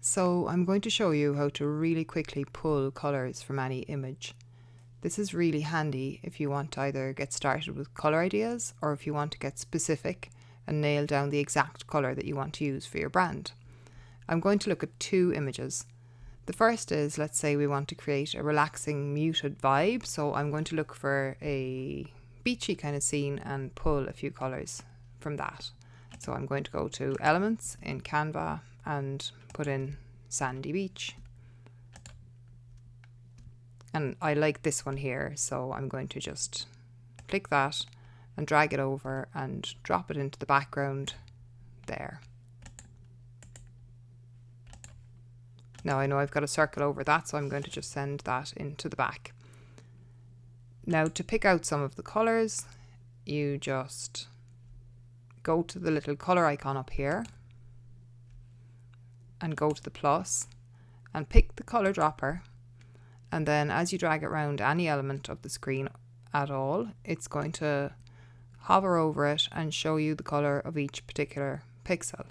So I'm going to show you how to really quickly pull colours from any image. This is really handy if you want to either get started with colour ideas or if you want to get specific and nail down the exact colour that you want to use for your brand. I'm going to look at two images. The first is, let's say we want to create a relaxing muted vibe, so I'm going to look for a beachy kind of scene and pull a few colours from that. So I'm going to go to Elements in Canva and put in Sandy Beach. And I like this one here, so I'm going to just click that and drag it over and drop it into the background there. Now I know I've got a circle over that, so I'm going to just send that into the back. Now to pick out some of the colours, you just go to the little colour icon up here and go to the plus and pick the colour dropper, and then as you drag it around any element of the screen at all, it's going to hover over it and show you the colour of each particular pixel.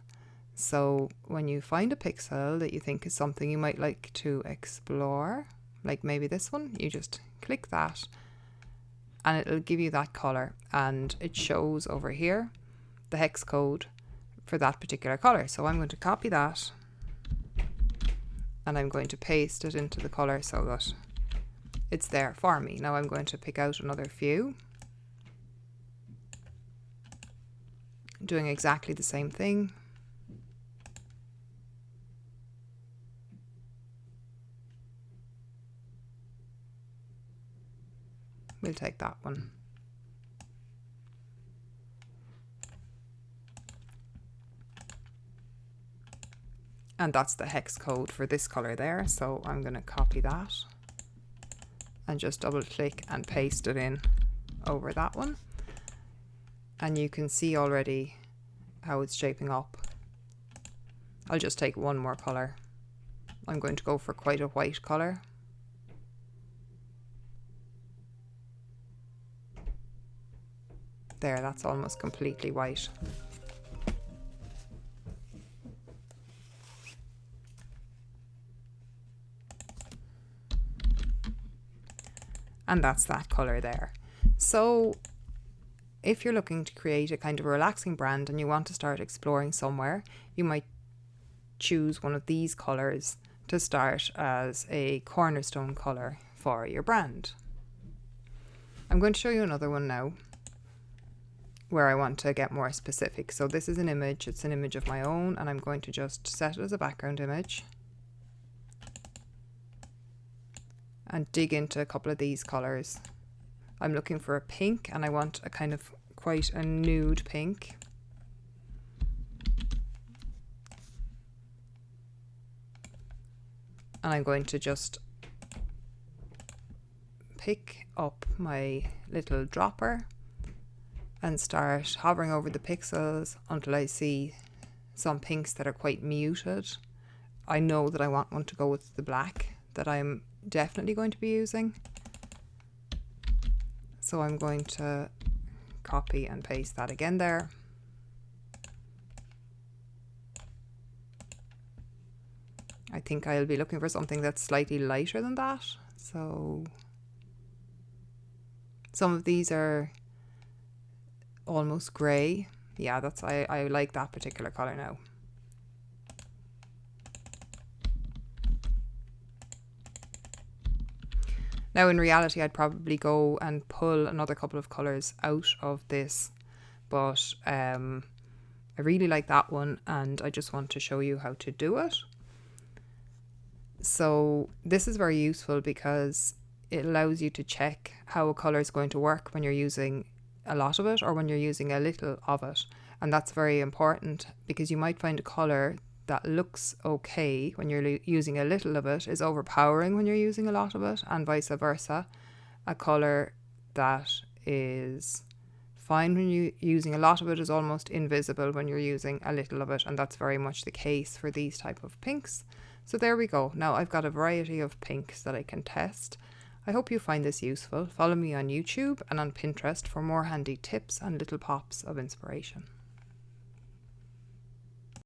So when you find a pixel that you think is something you might like to explore, like maybe this one, you just click that and it'll give you that colour, and it shows over here the hex code for that particular colour. So I'm going to copy that and I'm going to paste it into the colour so that it's there for me. Now I'm going to pick out another few, doing exactly the same thing. We'll take that one. And that's the hex code for this colour there, so I'm going to copy that and just double click and paste it in over that one. And you can see already how it's shaping up. I'll just take one more colour. I'm going to go for quite a white colour. There, that's almost completely white. And that's that colour there. So if you're looking to create a kind of a relaxing brand and you want to start exploring somewhere, you might choose one of these colours to start as a cornerstone colour for your brand. I'm going to show you another one now where I want to get more specific. So this is an image, it's an image of my own, and I'm going to just set it as a background image and dig into a couple of these colours. I'm looking for a pink and I want a kind of quite a nude pink. And I'm going to just pick up my little dropper and start hovering over the pixels until I see some pinks that are quite muted. I know that I want one to go with the black that I'm definitely going to be using. So I'm going to copy and paste that again there. I think I'll be looking for something that's slightly lighter than that. So some of these are almost grey. Yeah, that's I like that particular colour now. Now in reality I'd probably go and pull another couple of colours out of this, but I really like that one and I just want to show you how to do it. So this is very useful because it allows you to check how a colour is going to work when you're using a lot of it or when you're using a little of it. And that's very important because you might find a colour that looks okay when you're using a little of it is overpowering when you're using a lot of it, and vice versa. A colour that is fine when you're using a lot of it is almost invisible when you're using a little of it, and that's very much the case for these type of pinks. So there we go. Now I've got a variety of pinks that I can test. I hope you find this useful. Follow me on YouTube and on Pinterest for more handy tips and little pops of inspiration.